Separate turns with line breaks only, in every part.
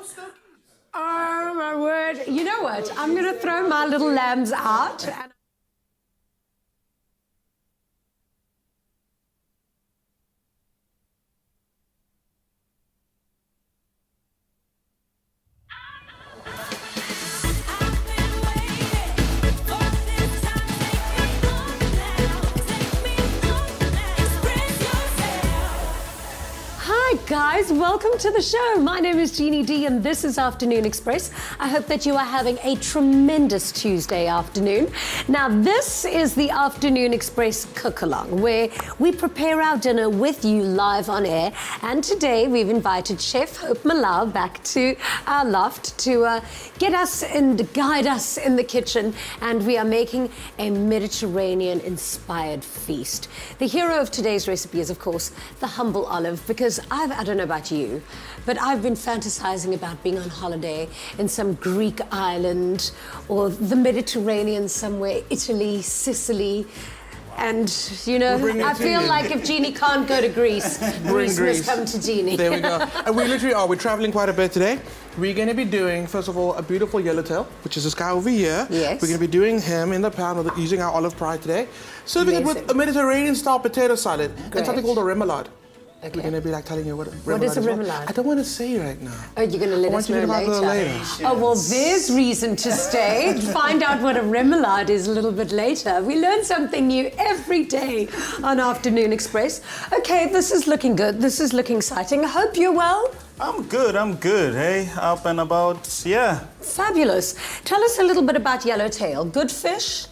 Oh my word. You know what? I'm going to throw my little lambs out. And Hi guys, welcome to the show. My name is Jeannie D and this is Afternoon Express. I hope that you are having a tremendous Tuesday afternoon. Now this is the Afternoon Express cook-along where we prepare our dinner with you live on air, and today we've invited Chef Hope Malau back to our loft to get us and guide us in the kitchen, and we are making a Mediterranean inspired feast. The hero of today's recipe is of course the humble olive, because I don't know about you, but I've been fantasizing about being on holiday in some Greek island or the Mediterranean somewhere, Italy, Sicily. And, you know, I feel like if Jeannie can't go to Greece, Greece must come to Jeannie.
There we go. And we literally are. We're traveling quite a bit today. We're going to be doing, first of all, a beautiful yellowtail, which is this guy over here.
Yes.
We're going to be doing him in the pan using our olive pride today. Serving it with a Mediterranean-style potato salad and something called a remoulade.
Okay.
We're going to be like telling you what
is a remoulade?
I don't want to say right now.
Oh, you're going to let us know later.
Later.
Oh, well, there's reason to stay. Find out what a remoulade is a little bit later. We learn something new every day on Afternoon Express. Okay, this is looking good. This is looking exciting. I hope you're well.
I'm good. Hey, up and about, yeah.
Fabulous. Tell us a little bit about yellowtail. Good fish?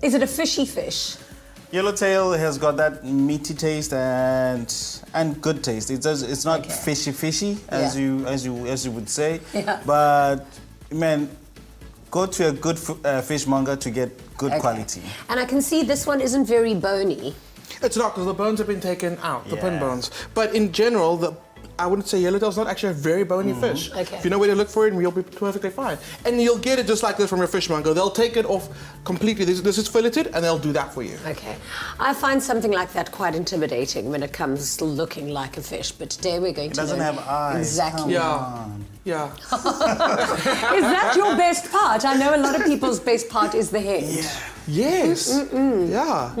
Is it a fishy fish?
Yellowtail has got that meaty taste and good taste. It's not fishy as you would say. Yeah. But man, go to a good fishmonger to get good quality.
And I can see this one isn't very bony.
It's not, because the bones have been taken out, the pin bones. But in general, I wouldn't say yellowtail is not actually a very bony fish.
Okay.
If you know where to look for it, you'll be perfectly fine. And you'll get it just like this from your fishmonger. They'll take it off completely. This is filleted, and they'll do that for you.
Okay. I find something like that quite intimidating when it comes to looking like a fish, but today we're going to
learn. It doesn't have eyes.
Exactly.
Yeah.
Is that your best part? I know a lot of people's best part is the head.
Yeah. Yes. Yeah.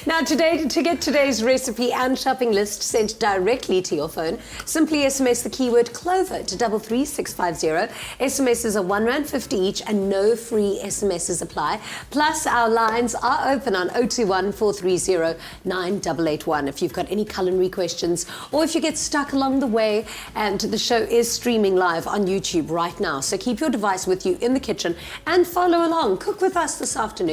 Now, to get today's recipe and shopping list sent directly to your phone, simply SMS the keyword Clover to 33650. SMSs are R1.50 each and no free SMSs apply. Plus, our lines are open on 021 430 9881 if you've got any culinary questions or if you get stuck along the way. And the show is streaming live on YouTube right now. So keep your device with you in the kitchen and follow along. Cook with us this afternoon.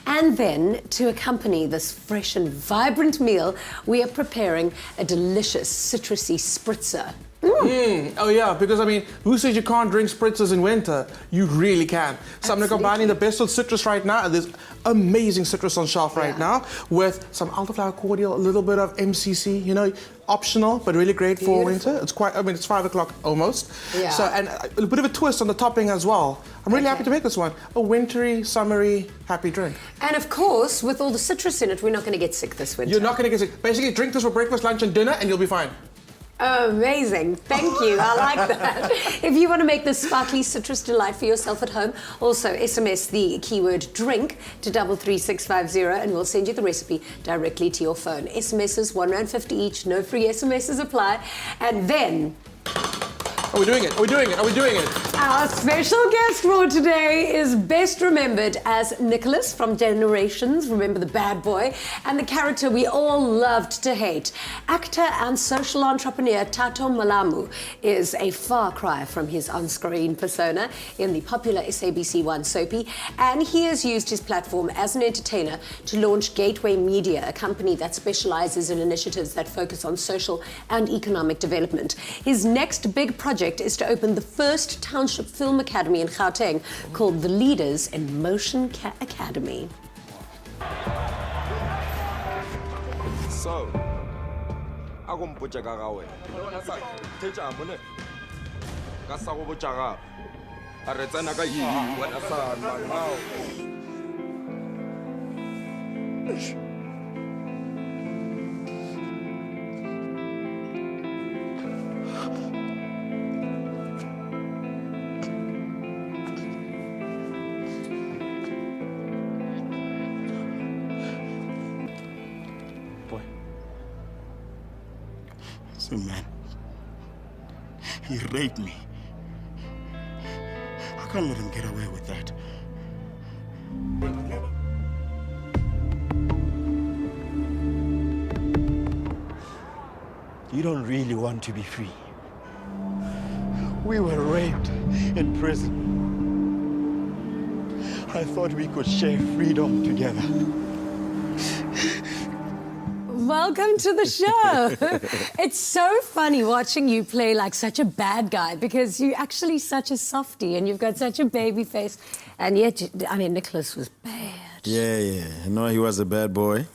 And then, to accompany this fresh and vibrant meal, we are preparing a delicious citrusy spritzer.
Oh yeah, because I mean, who says you can't drink spritzers in winter? You really can. So I'm combining the best of citrus right now, and there's amazing citrus on shelf right now with some elderflower cordial, a little bit of MCC, you know, optional, but really great for winter. It's quite, I mean, it's 5 o'clock almost.
Yeah.
So, and a bit of a twist on the topping as well. I'm really happy to make this one. A wintry, summery, happy drink.
And of course, with all the citrus in it, we're not going to get sick this winter.
You're not going to get sick. Basically, drink this for breakfast, lunch, and dinner, and you'll be fine.
Amazing. Thank you. I like that. If you want to make this sparkly citrus delight for yourself at home, also SMS the keyword drink to 33650 and we'll send you the recipe directly to your phone. SMSs R1.50 each, no free SMSs apply. And then...
Are we doing it? Are we doing it? Are we doing it?
Our special guest for today is best remembered as Nicholas from Generations, remember the bad boy, and the character we all loved to hate. Actor and social entrepreneur Thato Molamu is a far cry from his on-screen persona in the popular SABC1 soapy, and he has used his platform as an entertainer to launch Gateway Media, a company that specializes in initiatives that focus on social and economic development. His next big project is to open the first Township Film Academy in Gauteng called the Leaders in Motion Academy.
So, ako mpotsa ka ga wena. Thetsa mone. Ka sa go botsa ga. A re tsena ka eng wena sa mangao.
Listen, man. He raped me. I can't let him get away with that. You don't really want to be free. We were raped in prison. I thought we could share freedom together.
Welcome to the show. It's so funny watching you play like such a bad guy because you're actually such a softie and you've got such a baby face. And yet, I mean, Nicholas was bad.
Yeah. No, he was a bad boy.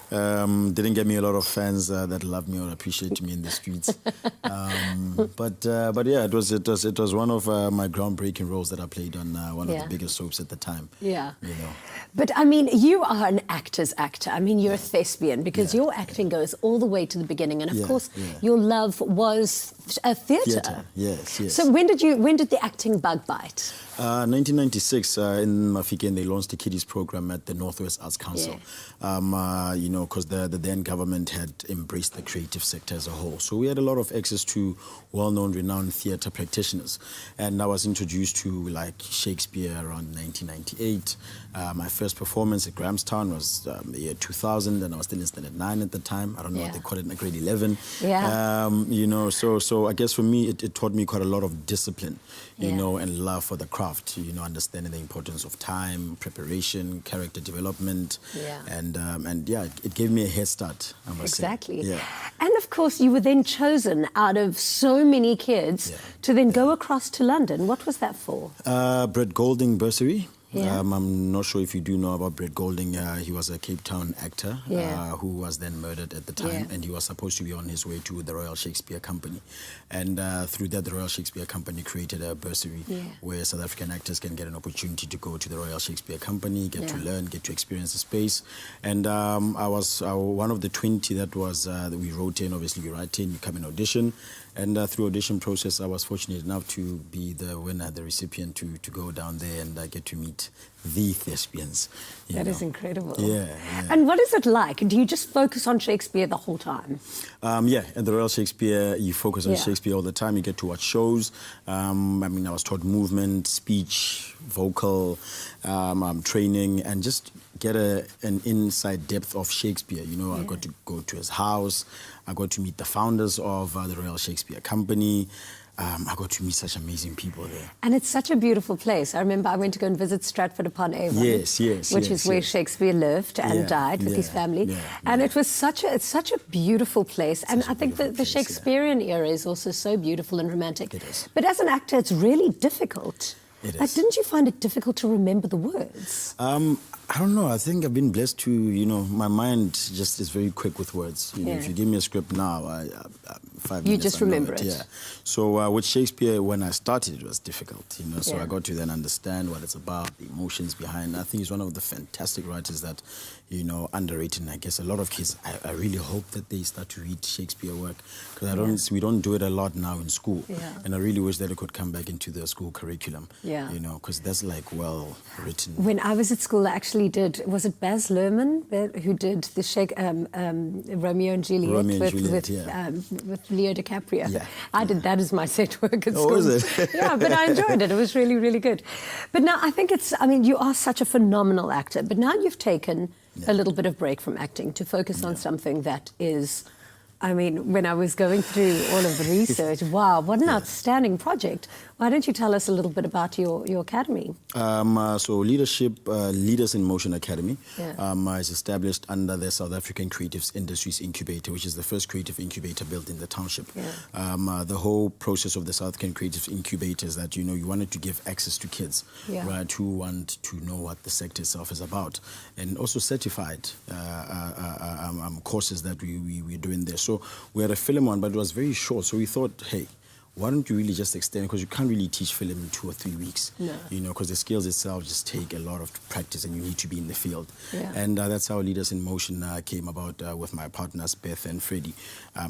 Didn't get me a lot of fans that love me or appreciate me in the streets. But yeah, it was one of my groundbreaking roles that I played on one of the biggest soaps at the time.
Yeah.
You know.
But I mean, you are an actor's actor. I mean, you're a thespian because your acting goes all the way to the beginning. And of course, your love was theatre.
Yes.
So when did the acting bug bite?
1996 in Mafikeng, they launched the kiddies program at the Northwest Arts Council. You know, because the then government had embraced the creative sector as a whole. So we had a lot of access to well-known, renowned theatre practitioners. And I was introduced to like Shakespeare around 1998. My first performance at Grahamstown was the year 2000, and I was still in Standard 9 at the time. I don't know what they call it, in grade 11. You know, so I guess for me, it taught me quite a lot of discipline, you know, and love for the craft, you know, understanding the importance of time, preparation, character development, and it gave me a head start, I must say.
Exactly. Yeah. And of course, you were then chosen out of so many kids to then go across to London. What was that for?
Brett Golding bursary. I'm not sure if you do know about Brett Golding. He was a Cape Town actor who was then murdered at the time, and he was supposed to be on his way to the Royal Shakespeare Company. And through that, the Royal Shakespeare Company created a bursary where South African actors can get an opportunity to go to the Royal Shakespeare Company, get to learn, get to experience the space. And I was one of the 20 that we wrote in. Obviously, you write in, you come and audition. And through audition process, I was fortunate enough to be the winner, the recipient, to go down there and get to meet the thespians.
That is incredible.
Yeah.
And what is it like? Do you just focus on Shakespeare the whole time?
At the Royal Shakespeare, you focus on Shakespeare all the time. You get to watch shows. I was taught movement, speech, vocal training, and just get an inside depth of Shakespeare. You know, I got to go to his house. I got to meet the founders of the Royal Shakespeare Company. I got to meet such amazing people there.
And it's such a beautiful place. I remember I went to go and visit Stratford-upon-Avon.
Yes.
Which is where Shakespeare lived and died with his family. And it was such a beautiful place. And I think that the Shakespearean era is also so beautiful and romantic.
It is.
But as an actor, it's really difficult.
It is.
Like, didn't you find it difficult to remember the words?
I don't know. I think I've been blessed to, you know, my mind just is very quick with words. You know, if you give me a script now, 5 minutes,
you just remember it.
Yeah. So with Shakespeare, when I started, it was difficult, you know. So I got to then understand what it's about, the emotions behind. I think he's one of the fantastic writers that, you know, underrated. And I guess a lot of kids, I really hope that they start to read Shakespeare work, because we don't do it a lot now in school. And I really wish that it could come back into the school curriculum. You know, because that's like well written.
When I was at school, I actually did, was it Baz Luhrmann who did the Romeo and Juliet with Leo DiCaprio? I did that as my set work at school.
Oh, is it?
Yeah, but I enjoyed it. It was really, really good. But now I think you are such a phenomenal actor, but now you've taken a little bit of break from acting to focus on something that is, I mean, when I was going through all of the research, wow, what an outstanding project. Why don't you tell us a little bit about your academy?
So Leaders in Motion Academy is established under the South African Creatives Industries Incubator, which is the first creative incubator built in the township. The whole process of the South African Creatives Incubator is that, you know, you wanted to give access to kids, right, who want to know what the sector itself is about, and also certified courses that we're doing there. So we had a film one, but it was very short. So we thought, hey, why don't you really just extend it? Because you can't really teach film in 2 or 3 weeks, you know, because the skills itself just take a lot of practice and you need to be in the field. And that's how Leaders in Motion came about with my partners, Beth and Freddie,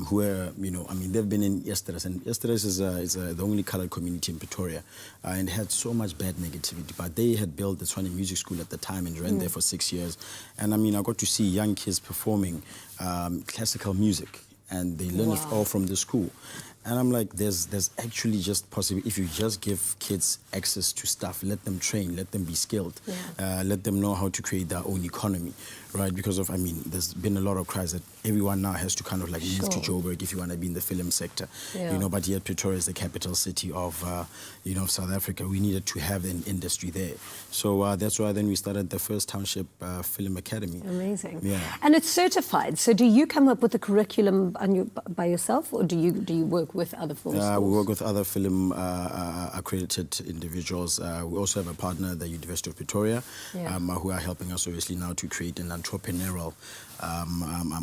who are, you know, I mean, they've been in Yesteras, and Yesteras is the only coloured community in Pretoria, and had so much bad negativity, but they had built the Tshwane Music School at the time and ran there for 6 years. And I mean, I got to see young kids performing classical music and they learn it all from the school. And I'm like, there's actually just possible, if you just give kids access to stuff, let them train, let them be skilled, let them know how to create their own economy, right? Because of, I mean, there's been a lot of cries that everyone now has to kind of like move to Joburg if you want to be in the film sector, you know, but yet Pretoria is the capital city of, you know, South Africa. We needed to have an industry there. So that's why then we started the first Township Film Academy.
Amazing.
Yeah.
And it's certified. So do you come up with the curriculum by yourself, or do you work with other film schools?
We work with other film accredited individuals. We also have a partner at the University of Pretoria who are helping us obviously now to create an entrepreneurial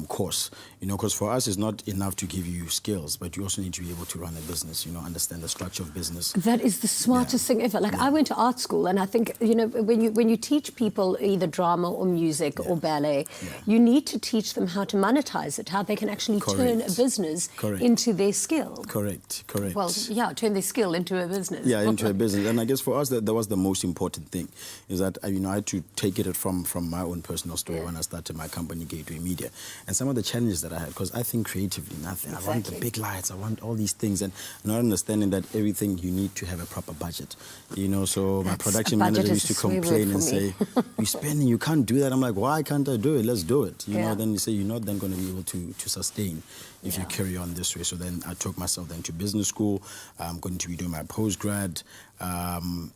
course. You know, because for us it's not enough to give you skills, but you also need to be able to run a business, you know, understand the structure of business.
That is the smartest thing ever. Like I went to art school, and I think, you know, when you teach people either drama or music or ballet, you need to teach them how to monetize it, how they can actually turn a business into their skill.
Correct.
Well, yeah, turn their skill into a business.
Yeah, into a business. And I guess for us that was the most important thing, is that, you know, I had to take it from my own personal story when I started my company, Gateway Media, and some of the challenges that I had, because I think creatively nothing. Exactly. I want the big lights, I want all these things, and not understanding that everything you need to have a proper budget, you know. So my production manager used to complain and say, "You're spending, you can't do that." I'm like, "Why can't I do it? Let's do it." You know. Then you say you're not then going to be able to sustain if you carry on this way. So then I took myself then to business school. I'm going to be doing my postgrad,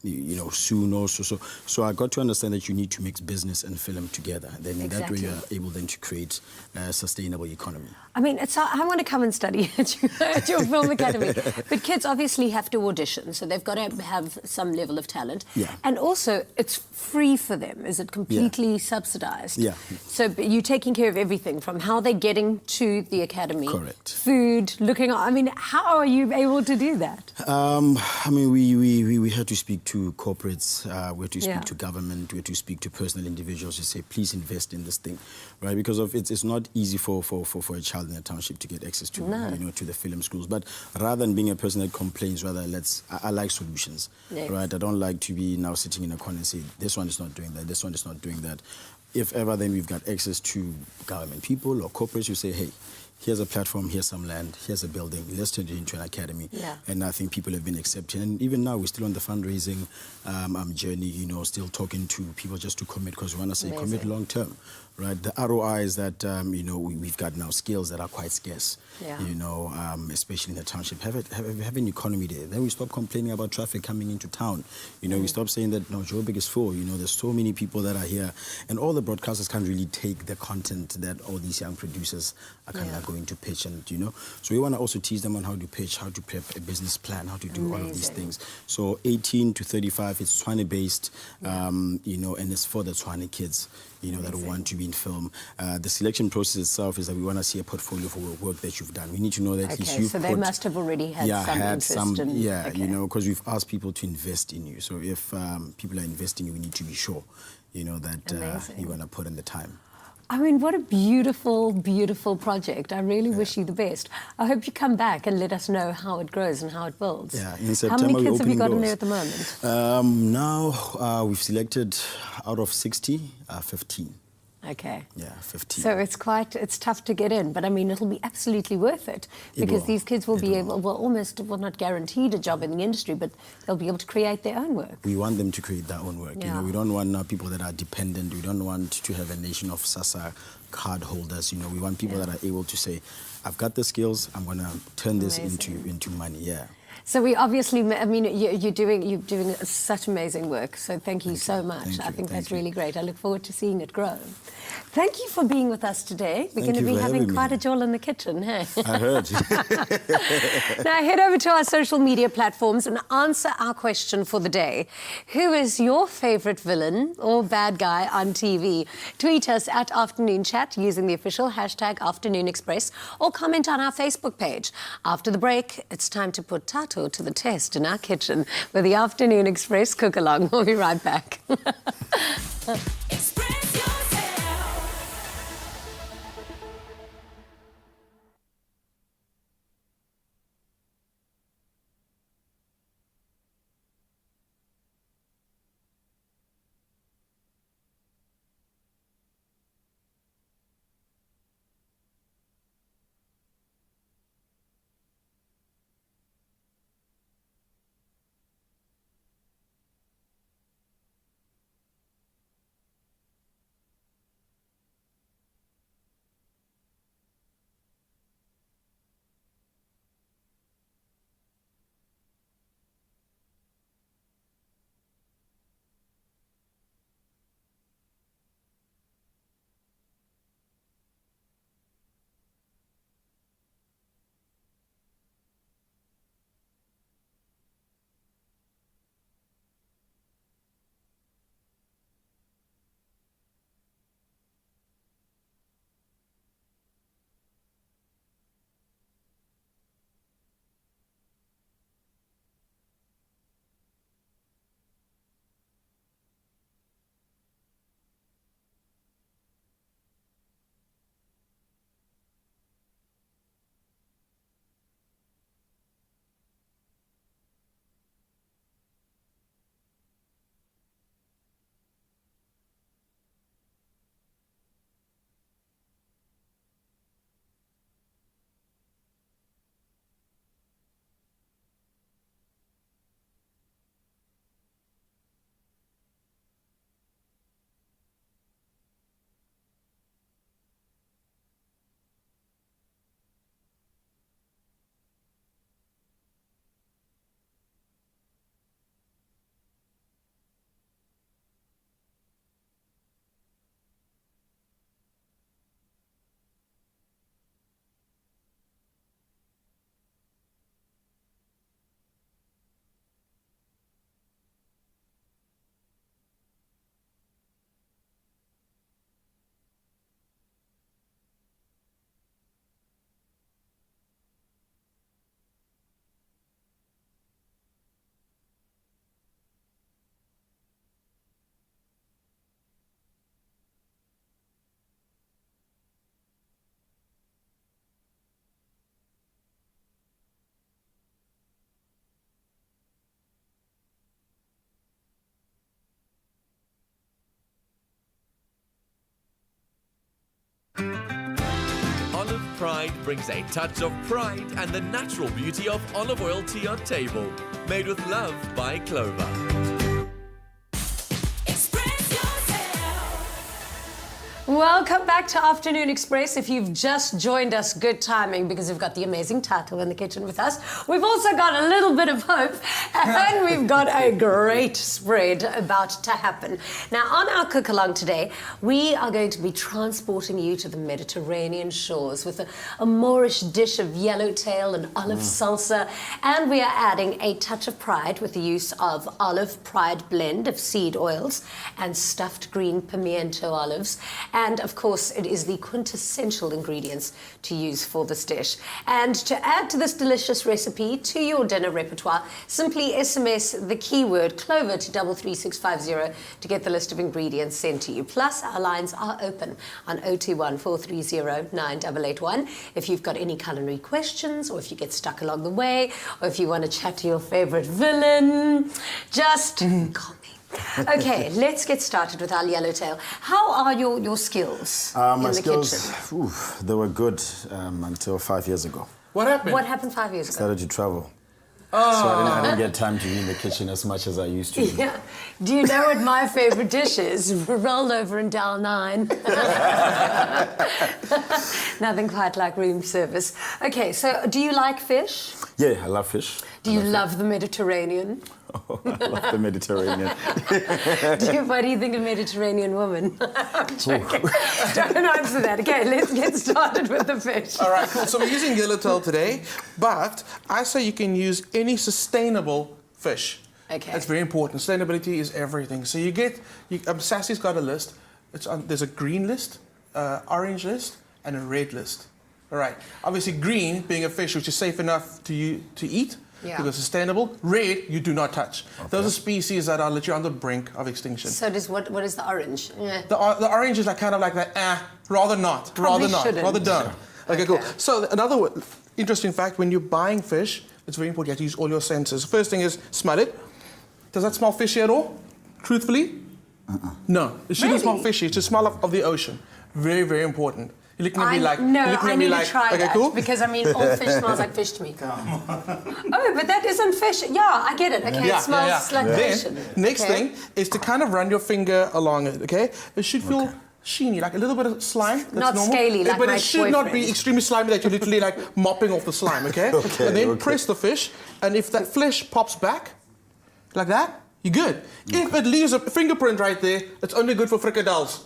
you know, soon also. So I got to understand that you need to mix business and film together. Then in that way you're able then to create a sustainable economy.
I mean, I want to come and study at your film academy. But kids obviously have to audition, so they've got to have some level of talent.
Yeah.
And also, it's free for them. Is it completely subsidized?
Yeah.
So you're taking care of everything from how they're getting to the academy.
Correct.
Food, I mean, how are you able to do that?
I mean, we had to speak to corporates, we had to speak to government, we had to speak to personal individuals to say, please invest in this thing, right? Because of it's not easy for a child in a township to get access to, you know, to the film schools. But rather than being a person that complains, rather I like solutions, right? I don't like to be now sitting in a corner and say, this one is not doing that, this one is not doing that. If ever, then we've got access to government people or corporates who say, hey, here's a platform, here's some land, here's a building, let's turn it into an academy. And I think people have been accepting. And even now, we're still on the fundraising journey, you know, still talking to people just to commit, because we want to say commit long term, right? The ROI is that, you know, we've got now skills that are quite scarce, you know, especially in the township. Have an economy there. Then we stop complaining about traffic coming into town. You know, we stop saying that, no, Joburg is full. You know, there's so many people that are here. And all the broadcasters can't really take the content that all these young producers are kind of like going to pitch, and, you know. So we want to also teach them on how to pitch, how to prep a business plan, how to do all of these things. So 18 to 35, it's Tswane based, you know, and it's for the Tswane kids, you know, that want to be in film. The selection process itself is that we want to see a portfolio for work that you've done. We need to know that you've
so they must have already had some interest in...
you know, because we've asked people to invest in you. So if people are investing in you, we need to be sure, you know, that you want to put in the time.
I mean, what a beautiful, beautiful project. I really wish you the best. I hope you come back and let us know how it grows and how it builds.
Yeah, in September,
how many kids have you got
doors.
in there at the moment?
Now, we've selected out of 60, 15.
Okay.
Yeah, 15.
So it's tough to get in, but I mean, it'll be absolutely worth it, because these kids will be able, not guaranteed a job in the industry, but they'll be able to create their own work.
We want them to create their own work. You know, we don't want people that are dependent. We don't want to have a nation of SASA card holders. You know, we want people that are able to say, I've got the skills, I'm going to turn this into money.
So we obviously, I mean, you're doing such amazing work. So thank you so much. I think that's really great. I look forward to seeing it grow. Thank you for being with us today. We're going to be having quite a jol in the kitchen, hey?
I heard.
Now head over to our social media platforms and answer our question for the day. Who is your favorite villain or bad guy on TV? Tweet us at Afternoon Chat using the official hashtag Afternoon Express, or comment on our Facebook page. After the break, it's time to put Thato to the test in our kitchen with the Afternoon Express cook-along. We'll be right back.
pride brings a touch of pride and the natural beauty of olive oil to your table. Made with love by Clover.
Welcome back to Afternoon Express. If you've just joined us, good timing because we've got the amazing Thato in the kitchen with us. We've also got a little bit of hope and we've got a great spread about to happen. Now, on our cook along today, we are going to be transporting you to the Mediterranean shores with a Moorish dish of yellowtail and olive salsa, and we are adding a touch of pride with the use of olive pride blend of seed oils and stuffed green pimiento olives. And of course, it is the quintessential ingredients to use for this dish. And to add to this delicious recipe to your dinner repertoire, simply SMS the keyword Clover to 33650 to get the list of ingredients sent to you. Plus, our lines are open on 021 430 9881. If you've got any culinary questions, or if you get stuck along the way, or if you want to chat to your favorite villain, just call me. Okay, let's get started with our yellowtail. How are your skills in
My
the
skills,
kitchen?
they were good until 5 years ago.
What happened?
What happened 5 years ago?
Started to travel. So I didn't get time to be in the kitchen as much as I used to.
Yeah. Do you know what my favorite dish is? Rolled over in Dial 9. Nothing quite like room service. Okay, so do you like fish?
Yeah, I love fish.
Do you love the Mediterranean?
Oh, I love the Mediterranean.
What do you think of Mediterranean woman? I'm joking. Don't answer that. Okay, let's get started with the fish.
All right, cool. So we're using yellowtail today, but I say you can use any sustainable fish.
Okay.
That's very important. Sustainability is everything. So Sassy's got a list. There's a green list, orange list, and a red list. All right. Obviously, green being a fish which is safe enough to eat.
Yeah.
Because sustainable. Red, you do not touch. Okay. Those are species that are literally on the brink of extinction.
So what is the orange? Yeah.
The orange is like kind of like that, rather not,
Probably
rather not,
shouldn't.
rather don't. Okay, cool. So another interesting fact, when you're buying fish, it's very important you have to use all your senses. First thing is smell it. Does that smell fishy at all? Truthfully? No, it shouldn't smell fishy. It should smell of the ocean. Very, very important. You're looking at me like...
No,
I
need to try
okay,
that,
cool?
because, I mean, all fish smells like fish to me. Oh, but that isn't fish. Yeah, I get it. Okay, it smells like fish.
Then, next thing is to kind of run your finger along it, okay? It should feel sheeny, like a little bit of slime. That's
not
normal.
scaly, like
but
my
it should not be
boyfriend.
extremely slimy that you're literally like mopping off the slime, okay? And then press the fish, and if that flesh pops back, like that, you're good. If it leaves a fingerprint right there, it's only good for frikadels.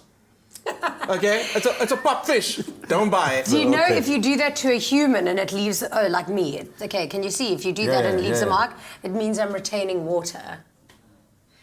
Okay, it's a pop fish. Don't buy it.
Do you know if you do that to a human and it leaves, like me, okay, can you see if you do that and it leaves a mark, it means I'm retaining water.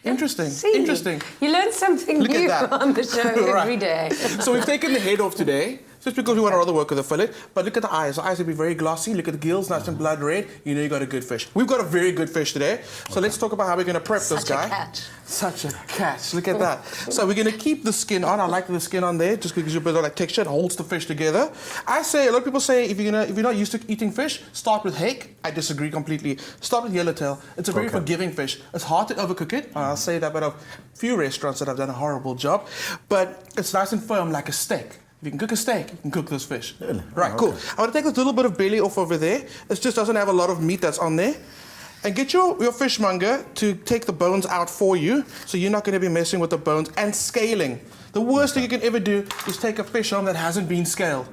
Interesting.
See,
Interesting.
You learn something
Look
new
at that.
on the show every day.
So we've taken the head off today, just because we want to rather work with the fillet. But look at the eyes. The eyes will be very glossy. Look at the gills, nice and blood red. You know you got a good fish. We've got a very good fish today. So let's talk about how we're going to prep this guy.
Such a catch.
Such a catch. Look at that. So we're going to keep the skin on. I like the skin on there, just because you put like texture. It holds the fish together. I say, a lot of people say, if you're not used to eating fish, start with hake. I disagree completely. Start with yellowtail. It's a very forgiving fish. It's hard to overcook it. I'll say that, but a few restaurants that have done a horrible job. But it's nice and firm, like a steak. If you can cook a steak, you can cook this fish.
Really?
Right, cool. I'm going to take this little bit of belly off over there. It just doesn't have a lot of meat that's on there. And get your fishmonger to take the bones out for you, so you're not going to be messing with the bones. And scaling. The worst thing you can ever do is take a fish home that hasn't been scaled.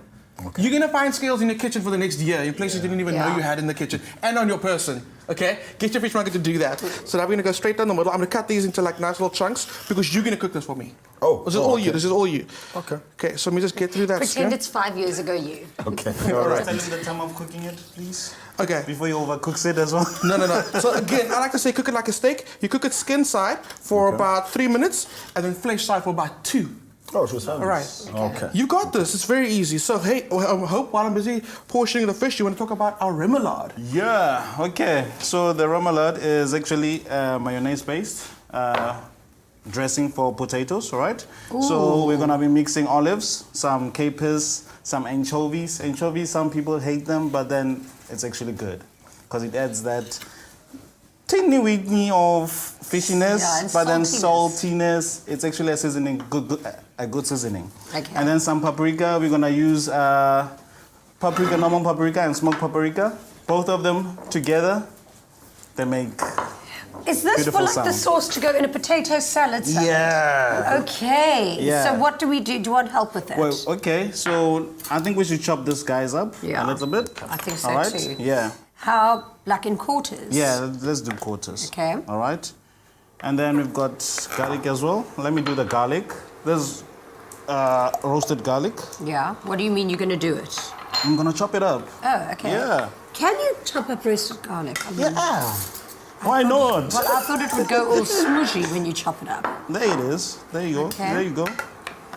Okay. You're going to find scales in your kitchen for the next year, in places you didn't even know you had in the kitchen, and on your person. Okay? Get your fishmonger to do that. So now we're going to go straight down the middle. I'm going to cut these into like nice little chunks, because you're going to cook this for me.
Oh.
This is all you. This is all you.
Okay.
Okay, so let me just get through that
Pretend
skin.
it's 5 years ago you.
Okay.
All right. Tell him the time of cooking it, please.
Okay.
Before you overcook it as well.
No. So again, I like to say cook it like a steak. You cook it skin side for about 3 minutes, and then flesh side for about 2.
Oh, so it's all
right.
Okay.
You got this. It's very easy. So hey, I hope while I'm busy portioning the fish, you want to talk about our remoulade.
Yeah, okay. So the remoulade is actually mayonnaise based dressing for potatoes, all right? Ooh. So we're gonna be mixing olives, some capers, some anchovies. Anchovies, some people hate them, but then it's actually good because it adds that teeny weeny of fishiness, but then saltiness. It's actually a seasoning, a good seasoning.
Okay.
And then some paprika. We're gonna use paprika, normal paprika, and smoked paprika. Both of them together, they make
Is this for
beautiful
like the
sound.
sauce to go in a potato salad?
Yeah.
Okay.
Yeah.
So what do we do? Do you want help with that?
Well, okay, so I think we should chop these guys up
Yeah.
a little bit.
I think so
All right?
too.
Yeah.
How, like in quarters?
Yeah, let's do quarters.
Okay.
All right. And then we've got garlic as well. Let me do the garlic. There's roasted garlic.
Yeah. What do you mean you're going to do it?
I'm gonna chop it up.
Oh, okay.
Yeah.
Can you chop up roasted garlic? I mean,
Yeah. Why not?
Well, I thought it would go all smooshy when you chop it up.
There it is. There you go.
Okay.
There you go.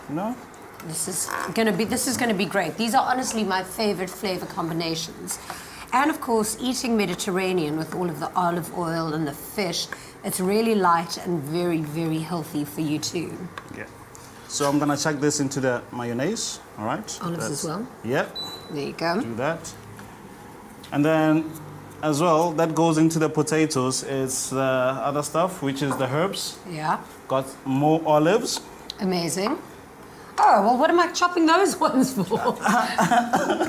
You know?
This is gonna be great. These are honestly my favorite flavor combinations. And of course, eating Mediterranean with all of the olive oil and the fish, it's really light and very, very healthy for you too.
Yeah. So I'm gonna chuck this into the mayonnaise. All right.
Olives as well?
Yep.
There you go.
Do that. And then, as well, that goes into the potatoes. It's the other stuff, which is the herbs.
Yeah.
Got more olives.
Amazing. Oh, well, what am I chopping those ones for?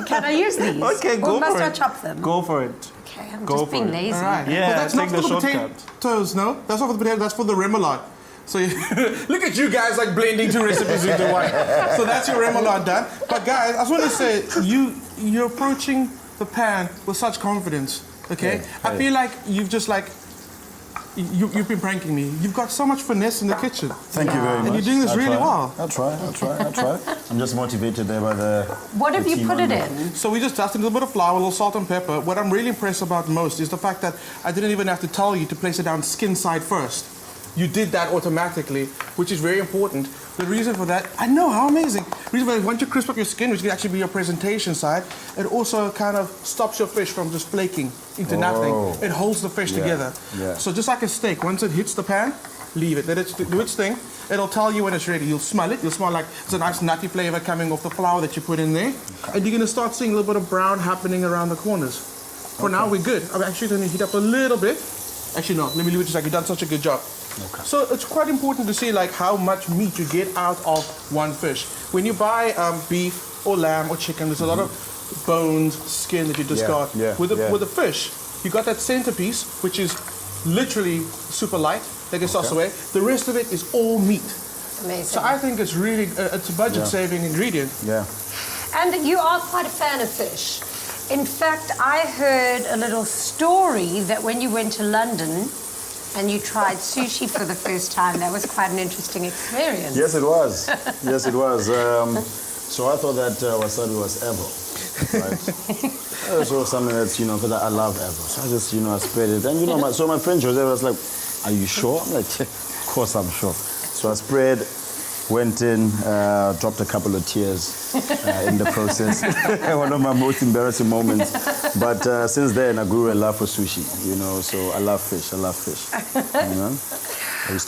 Can I use these?
Okay, go
Or must
for
I
it.
chop them?
Go for it.
Okay, I'm
Go
just
for
being
it.
lazy.
All right.
Yeah,
But that's
take
not
the
for the
shortcut.
potatoes, no? That's not for the potatoes, that's for the remoulade. So look at you guys like blending two recipes into one. So that's your remoulade done. But guys, I just want to say, you're approaching the pan with such confidence, okay? I feel like you've just like, you've been pranking me. You've got so much finesse in the kitchen.
Thank you very much.
And you're doing this
I'll
really
try.
well.
I'll try. I'm just motivated there by the.
What have
the
you
team
put
on
it
the-
in?
So we just dusted a little bit of flour, a little salt and pepper. What I'm really impressed about most is the fact that I didn't even have to tell you to place it down skin side first. You did that automatically, which is very important. The reason for that, I know, how amazing. The reason for that, once you crisp up your skin, which can actually be your presentation side, it also kind of stops your fish from just flaking into nothing. It holds the fish together.
Yeah.
So just like a steak, once it hits the pan, leave it. Let it do its thing. It'll tell you when it's ready. You'll smell it. You'll smell like it's a nice nutty flavor coming off the flour that you put in there. And you're gonna start seeing a little bit of brown happening around the corners. For now, we're good. I'm actually gonna heat up a little bit. Actually, no, let me leave it just like you've done such a good job.
Okay.
So it's quite important to see like how much meat you get out of one fish. When you buy beef or lamb or chicken, there's a lot of bones, skin that you just got. With the fish, you got that centerpiece, which is literally super light, that gets tossed away. The rest of it is all meat.
Amazing.
So I think it's really it's a budget-saving ingredient.
Yeah.
And you are quite a fan of fish. In fact, I heard a little story that when you went to London and you tried sushi for the first time, that was quite an interesting experience.
Yes, it was. Yes, it was. So I thought that wasabi was evil, right? It was something that's, because I love evil. So I just, I spread it. And, my friend Jose was like, are you sure? I'm like, of course I'm sure. So I spread, went in, dropped a couple of tears in the process. One of my most embarrassing moments. But since then, I grew a love for sushi, so I love fish.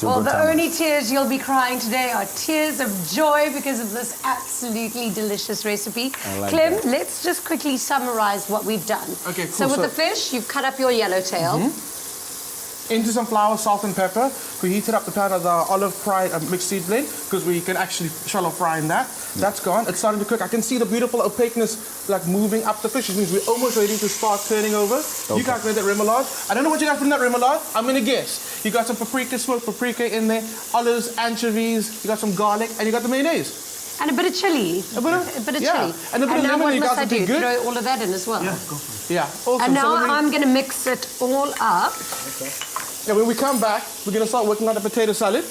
Well, the only tears you'll be crying today are tears of joy because of this absolutely delicious recipe. Clem, let's just quickly summarize what we've done.
Okay, cool.
So with the fish, you've cut up your yellowtail.
Into some flour, salt and pepper. We heated up the pan of the olive fried mixed seed blend because we can actually shallow fry in that. That's gone. It's starting to cook. I can see the beautiful opaqueness like moving up the fish. It means we're almost ready to start turning over. You guys made that remoulade. I don't know what you guys put in that remoulade. I'm gonna guess. You got some paprika, smoked paprika in there, olives, anchovies. You got some garlic, and you got the mayonnaise.
And a bit of chili.
A bit of
chili.
And a bit of
now
lemon.
what
You
must
guys
I
have
do?
been good.
Throw all of that in as well?
Yeah, go for it. Yeah, awesome.
And now
So
I'm going to mix it all up.
And when we come back, we're gonna start working on the potato salad.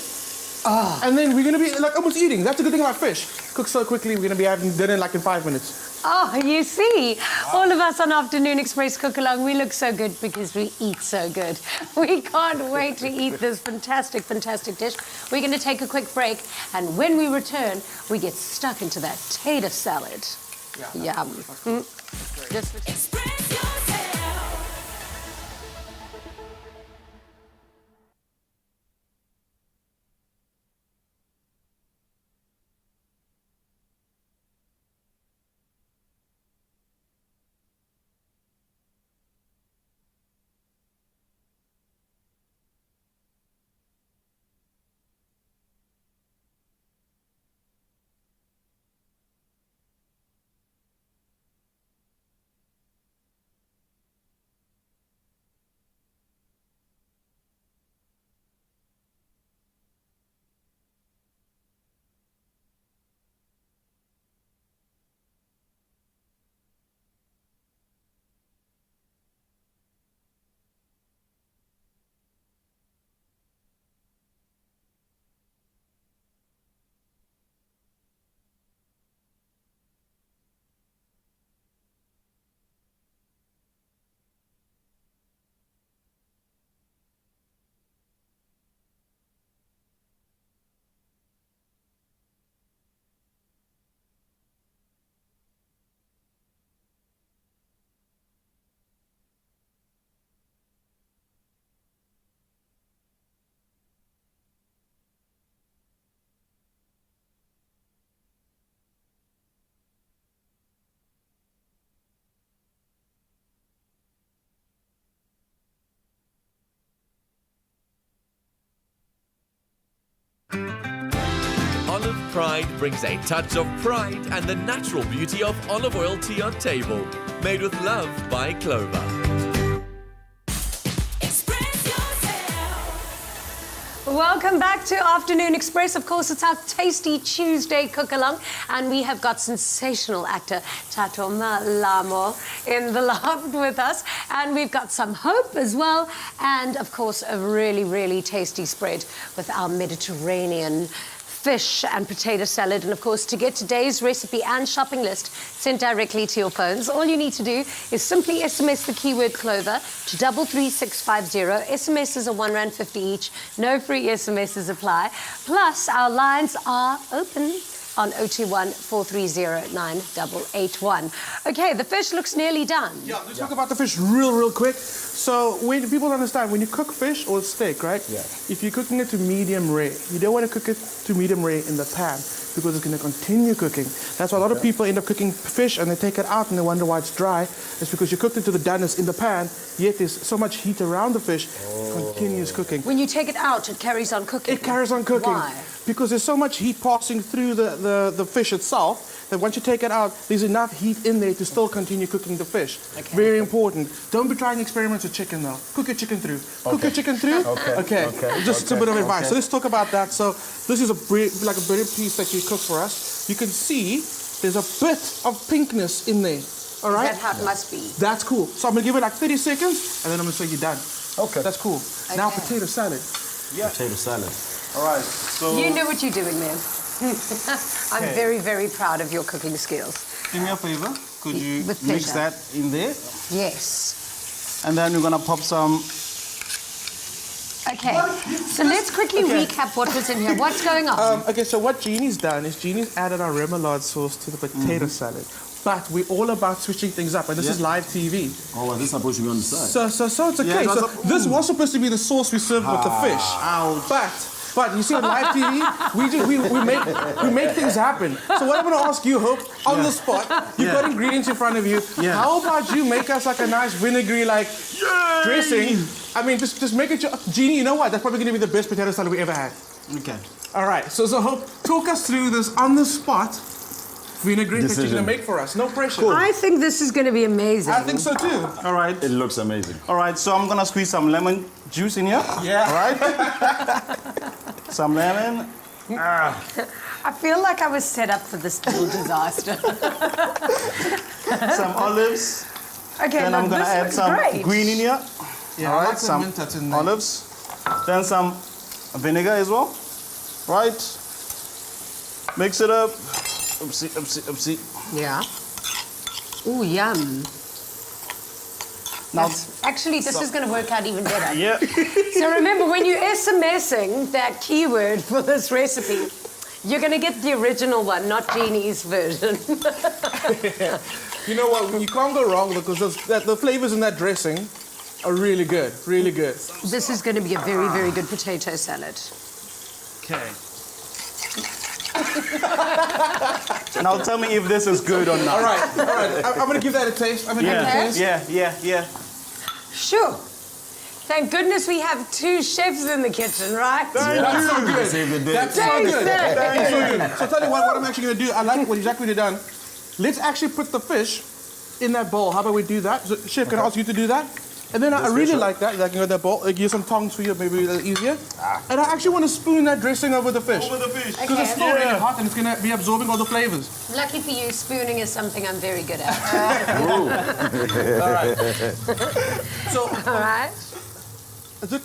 And then we're gonna be like almost eating. That's a good thing about fish. Cook so quickly, we're gonna be having dinner like in 5 minutes.
Oh, you see, all of us on Afternoon Express Cook Along, we look so good because we eat so good. We can't wait to eat this fantastic, fantastic dish. We're going to take a quick break, and when we return, we get stuck into that tater salad. Yum.
Express yourself.
pride brings a touch of pride and the natural beauty of olive oil tea on table. Made with love by Clover.
Welcome back to Afternoon Express. Of course, it's our tasty Tuesday cook-along, and we have got sensational actor Thato Molamu in the loft with us, and we've got some hope as well, and of course, a really, really tasty spread with our Mediterranean fish and potato salad. And of course, to get today's recipe and shopping list sent directly to your phones, all you need to do is simply SMS the keyword Clover to 33650. SMSs are R1.50 each. No free SMSs apply. Plus, our lines are open on 021 430 9881. Okay, the fish looks nearly done.
Yeah, let's talk about the fish real quick. So when people understand, when you cook fish or steak, right?
Yeah.
If you're cooking it to medium rare, you don't want to cook it to medium rare in the pan because it's going to continue cooking. That's why a lot of people end up cooking fish and they take it out and they wonder why it's dry. It's because you cooked it to the doneness in the pan, yet there's so much heat around the fish, it continues cooking.
When you take it out, it carries on cooking.
It carries on cooking.
Why?
Because there's so much heat passing through the fish itself that once you take it out, there's enough heat in there to still continue cooking the fish.
Okay.
Very important. Don't be trying experiments with chicken though. Cook your chicken through. Cook your chicken through. Okay. Just a bit of advice. So let's talk about that. So this is a like a breaded piece that you cook for us. You can see there's a bit of pinkness in there. All right.
Is that how it must be?
That's cool. So I'm gonna give it like 30 seconds, and then I'm gonna say you're done.
Okay.
That's cool.
Okay.
Now potato salad.
Yeah.
Potato salad.
All right. So
You know what you're doing, man. I'm very, very proud of your cooking skills.
do me a favor. Could you
With
mix
pleasure.
that in there?
Yes.
And then we're gonna pop some.
Okay. So let's quickly recap what was in here. What's going on?
Okay, so what Jeannie's done is Jeannie's added our remoulade sauce to the potato salad. But we're all about switching things up, and this is live TV.
Oh, well, this is supposed to be on the side.
So it's okay.
Yeah,
so
that's
this was supposed to be the sauce we serve with the fish. But you see on live TV, we make things happen. So what I'm going to ask you, Hope, on the spot, you've got ingredients in front of you.
Yeah.
How about you make us like a nice vinegary dressing? I mean, just make it. Jeannie, you know what? That's probably going to be the best potato salad we ever had.
Okay.
All right. So Hope, talk us through this on the spot vinaigrette that you're going to make for us. No pressure.
I think this is going to be amazing.
I think so too.
All right.
It looks amazing.
All right. So I'm gonna squeeze some lemon juice in here.
Yeah.
All right. Some lemon.
I feel like I was set up for this little disaster.
Some olives.
Okay,
Then I'm gonna add some
great.
green in here.
Yeah,
All
I
right.
like the
Some
mint that's in there.
olives. Then some vinegar as well. Right. Mix it up. Oopsie.
Yeah. Ooh, yum.
Now,
Actually, this is going to work out even better.
yeah.
So remember, when you're SMSing that keyword for this recipe, you're going to get the original one, not Jeannie's version.
You know what? You can't go wrong because the flavors in that dressing are really good. Really good.
This is going to be a very, very good potato salad.
Okay. Now tell me if this is good or not.
All right. I'm going to give that a taste. I'm going to give it a taste.
Yeah.
Sure. Thank goodness we have two chefs in the kitchen, right?
That's so good.
Save the day.
That's so good. That's so good. So tell you what I'm actually going to do. I like what exactly you've done. Let's actually put the fish in that bowl. How about we do that? So, Chef, can I ask you to do that? And then I really like that. I can go in that bowl. I'll give you some tongs for you, maybe a little easier. And I actually want to spoon that dressing over the fish. Because
Okay.
it's still really hot and it's going to be absorbing all the flavors.
Lucky for you, spooning is something I'm very good at.
All right. So,
All right.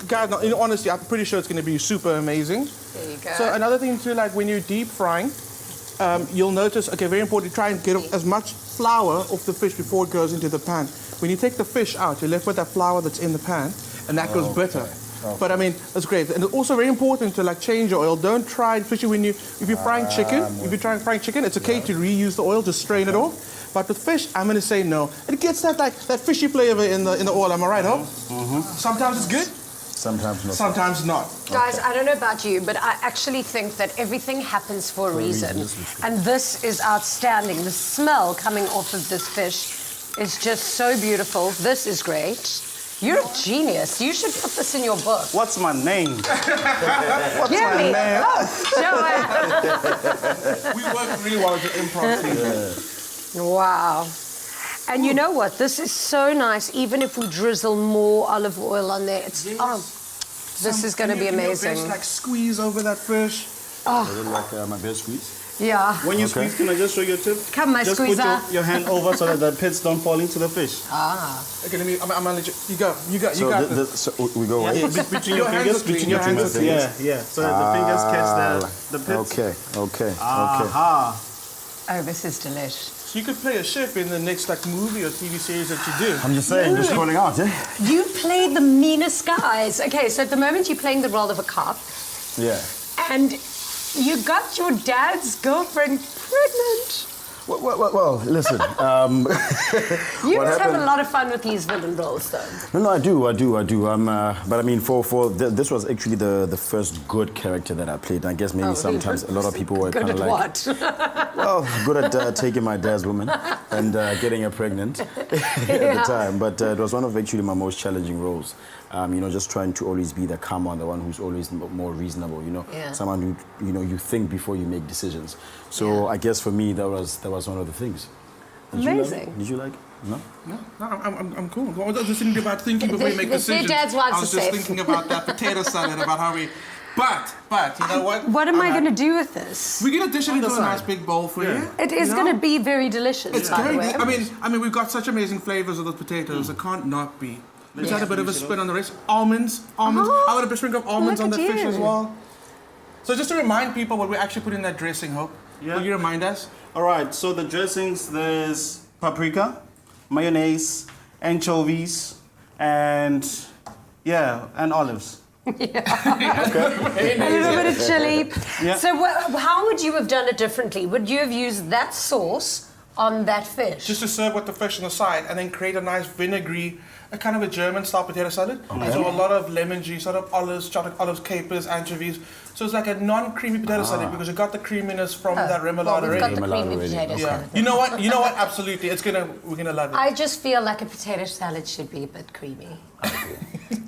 guys, in honesty, I'm pretty sure it's going to be super amazing.
There you go.
So another thing too, like when you're deep frying, you'll notice, okay, very important, try and get as much flour off the fish before it goes into the pan. When you take the fish out, you're left with that flour that's in the pan, and that goes bitter. But I mean, that's great. And it's also very important to like change your oil. Don't try, especially if you're frying chicken, it's okay to reuse the oil, just strain it off. But with fish, I'm gonna say no. It gets that fishy flavor in the oil, am I right, Hope? Sometimes it's good,
Sometimes not.
sometimes not.
Guys, I don't know about you, but I actually think that everything happens for a reason. And this is outstanding. The smell coming off of this fish is just so beautiful. This is great. You're a genius. You should put this in your book.
What's my name? What's
Give
my
me.
name?
We work really well as an improv team.
Wow. And you know what? This is so nice. Even if we drizzle more olive oil on there, it's this is going to be amazing.
Best, like squeeze over that fish.
Is it like my best squeeze?
Yeah.
When you squeeze, can I just show you a tip?
Come, my
just
squeezer.
put your hand over so that the pits don't fall into the fish.
Okay, I'm gonna let you. You go. You got this.
So we go right?
Yeah, between your
hands
fingers,
are clean,
between
your
your
hands
fingers.
are clean.
Yeah. So that the fingers catch the pits.
Okay.
Aha.
Oh, this is delish.
So you could play a chef in the next like movie or TV series that you do.
I'm just saying, just calling out, eh?
You played the meanest guys. Okay, so at the moment you're playing the role of a cop,
Yeah.
and you got your dad's girlfriend pregnant.
Well, listen.
You
What
must have a
happened-
lot of fun with these villain roles, though.
No, I do. But I mean, this was actually the first good character that I played. And I guess maybe sometimes a lot of people were
Good
kind of
at
like,
what?
well, good at taking my dad's woman and getting her pregnant at the time. But it was one of actually my most challenging roles. Just trying to always be the calm one, the one who's always more reasonable. Someone who you think before you make decisions. So I guess for me that was one of the things.
Amazing.
Did you like? No.
No, I'm cool. I was just thinking about thinking before you make
Their
decisions.
dad's wives
I was
are
just
safe.
thinking about that potato salad, about how we. But you know what?
What am I going to do with this?
We're gonna dish it into a nice big bowl for you.
It is going to be very delicious,
It's
by the
going.
way.
I mean, we've got such amazing flavors of those potatoes. It can't not be. Let's add a bit of a spin on the rest. Almonds. I want a bit of almonds
look
on the
at
fish
you.
as well. So just to remind people what we actually put in that dressing, Hope.
Yeah.
Will you remind us?
All right. So the dressings, there's paprika, mayonnaise, anchovies, and olives.
A little bit of chili.
Yeah.
So how would you have done it differently? Would you have used that sauce on that fish?
Just to serve with the fish on the side and then create a nice vinegary, a kind of a German-style potato salad. So a lot of lemon juice, sort of olives, chocolate olives, capers, anchovies. So it's like a non-creamy potato salad because you got the creaminess from that remoulade
well, we've got
already.
the creamy potatoes.
Yeah. You know what? Absolutely. We're gonna love it.
I just feel like a potato salad should be a bit creamy.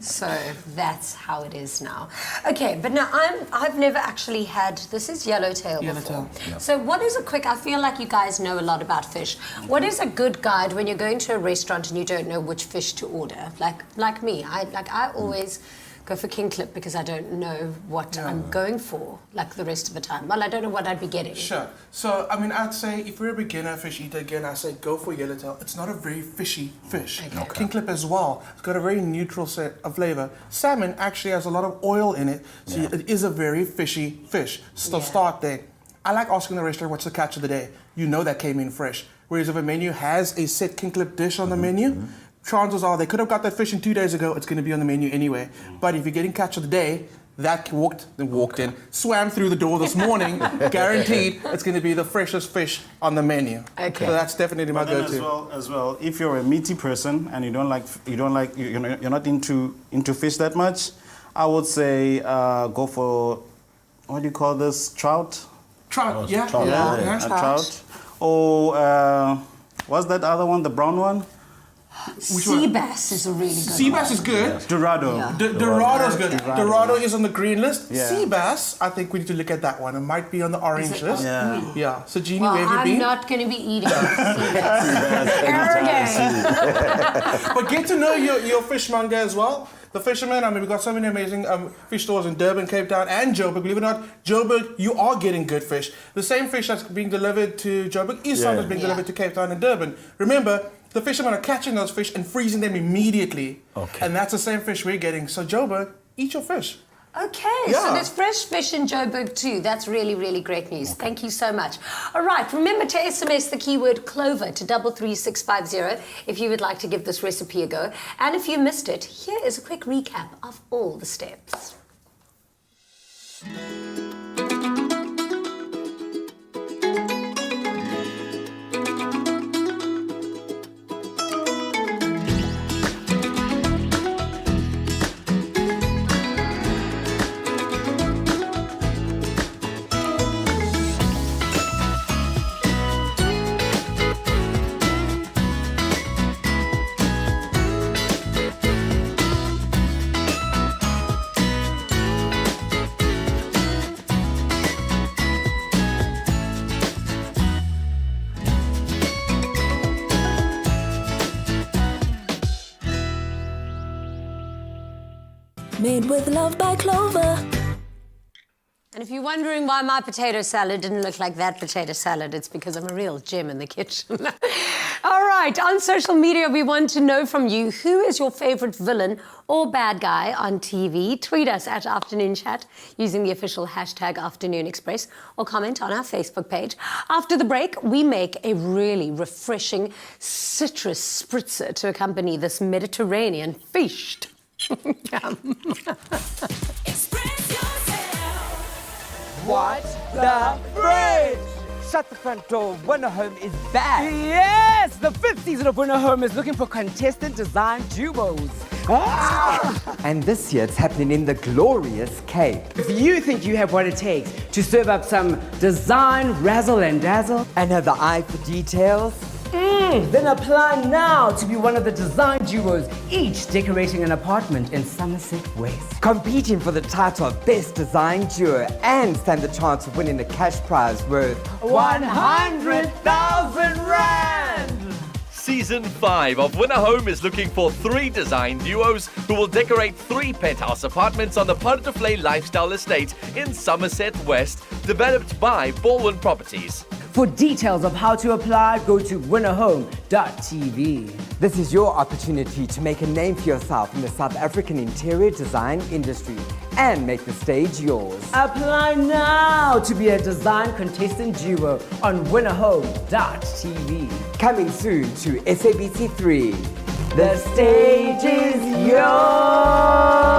So that's how it is now. Okay, but now I've never actually had, this is yellowtail before.
Yellowtail.
Yep.
So what is a quick, I feel like you guys know a lot about fish. What is a good guide when you're going to a restaurant and you don't know which fish to order? Like me, I always go for king clip because I don't know what I'm going for like the rest of the time. Well, I don't know what I'd be getting.
Sure. So, I mean, I'd say if you're a beginner fish eater, again, I say go for yellowtail. It's not a very fishy fish.
Okay.
King clip as well. It's got a very neutral set of flavor. Salmon actually has a lot of oil in it, so it is a very fishy fish. So start there. I like asking the restaurant what's the catch of the day. You know that came in fresh. Whereas if a menu has a set king clip dish on the menu, chances are they could have got that fish in 2 days ago. It's going to be on the menu anyway. But if you're getting catch of the day, that walked in, swam through the door this morning, guaranteed it's going to be the freshest fish on the menu.
Okay.
So that's definitely my
But then
go-to.
as well, if you're a meaty person and you're not into fish that much, I would say go for, what do you call this, trout?
Trout, yeah.
trout,
Yeah.
A trout. Or what's that other one, the brown one?
Sea bass is a really good
Sea bass
one.
is good.
Dorado.
Yeah.
Dorado's good. Dorado is on the green list.
Yeah.
Sea bass, I think we need to look at that one. It might be on the orange list.
Yeah.
Yeah. So Jeannie,
Well,
where have you
I'm
been?
not going to be eating sea bass. Arrogant.
But get to know your fishmonger as well. The fishermen, I mean, we've got so many amazing fish stores in Durban, Cape Town, and Joburg. Believe it or not, Joburg, you are getting good fish. The same fish that's being delivered to Joburg is sometimes being delivered to Cape Town and Durban. Remember, the fishermen are catching those fish and freezing them immediately.
Okay.
And that's the same fish we're getting. So Joburg, eat your fish.
Okay, so
Yeah.
there's fresh fish in Joburg too. That's really, really great news. Thank you so much. All right, remember to SMS the keyword Clover to 33650 if you would like to give this recipe a go. And if you missed it, here is a quick recap of all the steps.
Made with love by Clover.
And if you're wondering why my potato salad didn't look like that potato salad, it's because I'm a real gem in the kitchen. All right, on social media, we want to know from you, who is your favorite villain or bad guy on TV? Tweet us at Afternoon Chat using the official hashtag Afternoon Express, or comment on our Facebook page. After the break, we make a really refreshing citrus spritzer to accompany this Mediterranean feast.
What the fridge? Shut the front door. Winter Home is back. Yes, the 5th season of Winter Home is looking for contestant design duos. And this year it's happening in the glorious Cape. If you think you have what it takes to serve up some design razzle and dazzle and have the eye for details, then apply now to be one of the design duos, each decorating an apartment in Somerset West. Competing for the title of Best Design Duo and stand the chance of winning the cash prize worth 100,000 Rand!
Season 5 of Winner Home is looking for 3 design duos who will decorate 3 penthouse apartments on the Portoflay Lifestyle Estate in Somerset West, developed by Baldwin Properties.
For details of how to apply, go to winnerhome.tv. This is your opportunity to make a name for yourself in the South African interior design industry and make the stage yours. Apply now to be a design contestant duo on winnerhome.tv. Coming soon to SABC3. The stage is yours!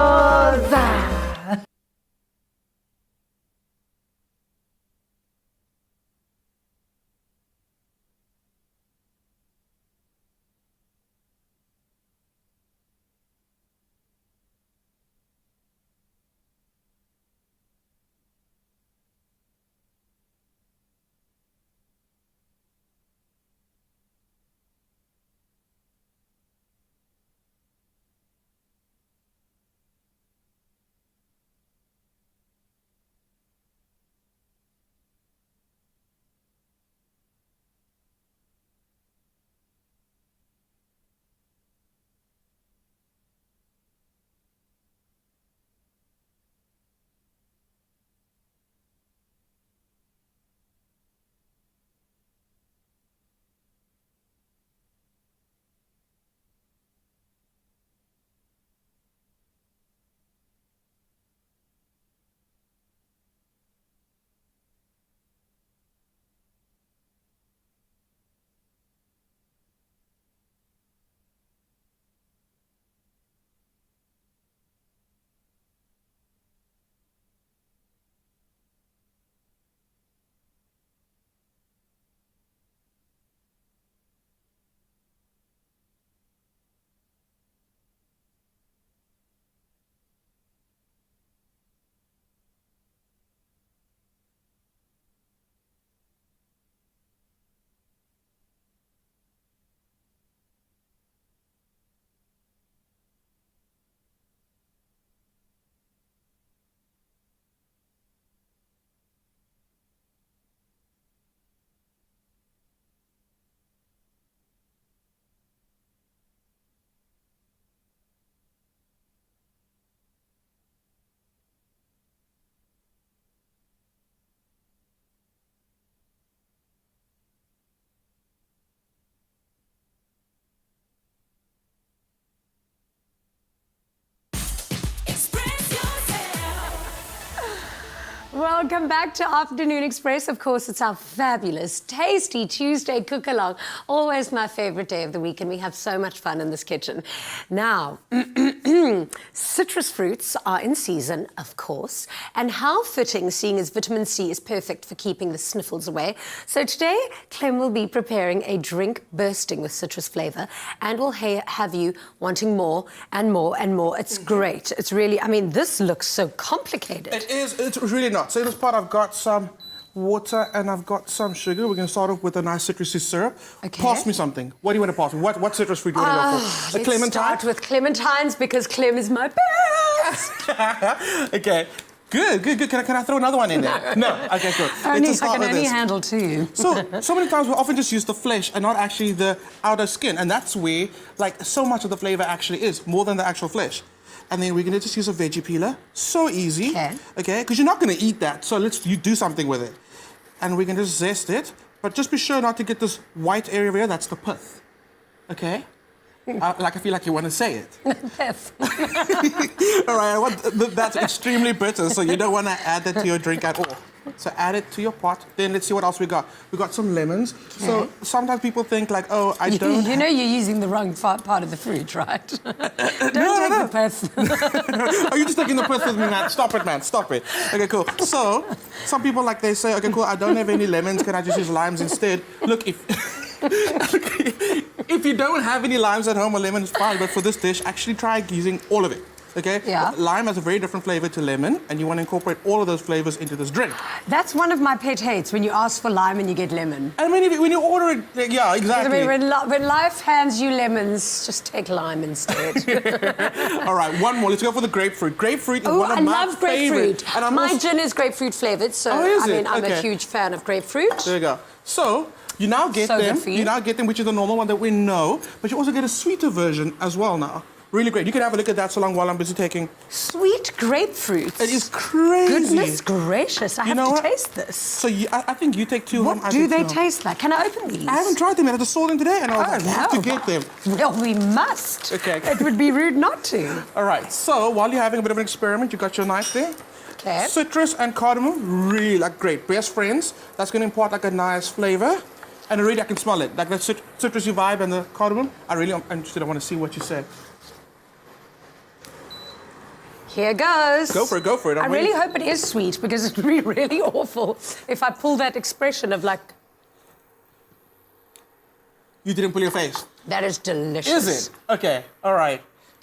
Welcome back to Afternoon Express. Of course, it's our fabulous, tasty Tuesday cook-along. Always my favorite day of the week, and we have so much fun in this kitchen. Now, citrus fruits are in season, of course, and how fitting, seeing as vitamin C is perfect for keeping the sniffles away. So today, Clem will be preparing a drink bursting with citrus flavor, and will have you wanting more and more and more. It's great. It's really, I mean, this looks so complicated.
It is. It's really not. So in this pot, I've got some water and I've got some sugar. We're going to start off with a nice citrusy syrup.
Okay.
Pass me something. What do you want to pass me? What citrus fruit do you want to go for? A clementine?
Let's start with clementines because Clem is my best.
Okay. Good. Can I throw another one in there? No. Okay, good.
I
Let's start
can
with
only
this.
handle two.
So many times we often just use the flesh and not actually the outer skin, and that's where, like, so much of the flavor actually is, more than the actual flesh. And then we're going to just use a veggie peeler. So easy.
Okay.
Okay, because you're not going to eat that. So you do something with it. And we're going to just zest it. But just be sure not to get this white area here. That's the pith. Okay? I feel like you want to say it.
Pith.
All right, that's extremely bitter, so you don't want to add that to your drink at all. So add it to your pot. Then let's see what else we got. We got some lemons. Okay. So sometimes people think like, oh, I don't...
You know you're using the wrong part of the fruit, right? Don't take the pith.
Are you just taking the pith with me, man? Stop it, man. Stop it. Okay, cool. So some people they say, okay, cool, I don't have any lemons. Can I just use limes instead? Look, if you don't have any limes at home, a lemon is fine. But for this dish, actually try using all of it. Okay?
Yeah.
Lime has a very different flavor to lemon, and you want to incorporate all of those flavors into this drink.
That's one of my pet hates, when you ask for lime and you get lemon.
I mean, when you order it, yeah, exactly.
I mean, when life hands you lemons, just take lime instead.
All right, one more. Let's go for the grapefruit. Grapefruit is one of my favorite.
And my gin is grapefruit flavored, so I'm a huge fan of grapefruit.
There you go. So you now get them. You now get them, which is the normal one that we know, but you also get a sweeter version as well now. Really great. You can have a look at that so long while I'm busy taking.
Sweet grapefruit.
It is crazy.
Goodness gracious, I have to taste this.
So I think you take two home.
What do they taste like? Can I open these?
I haven't tried them yet. I just saw them today and I was like, I have to get them.
Well, we must.
Okay.
It would be rude not to.
All right. So while you're having a bit of an experiment, you got your knife there.
Okay.
Citrus and cardamom, really great. Best friends. That's going to impart a nice flavor. And already I can smell it. Like that citrusy vibe and the cardamom. I'm interested. I want to see what you say.
Here goes.
Go for it, go for it.
I really hope it is sweet, because it would be really awful if I pull that expression of
You didn't pull your face.
That is delicious.
Is it? Okay, all right.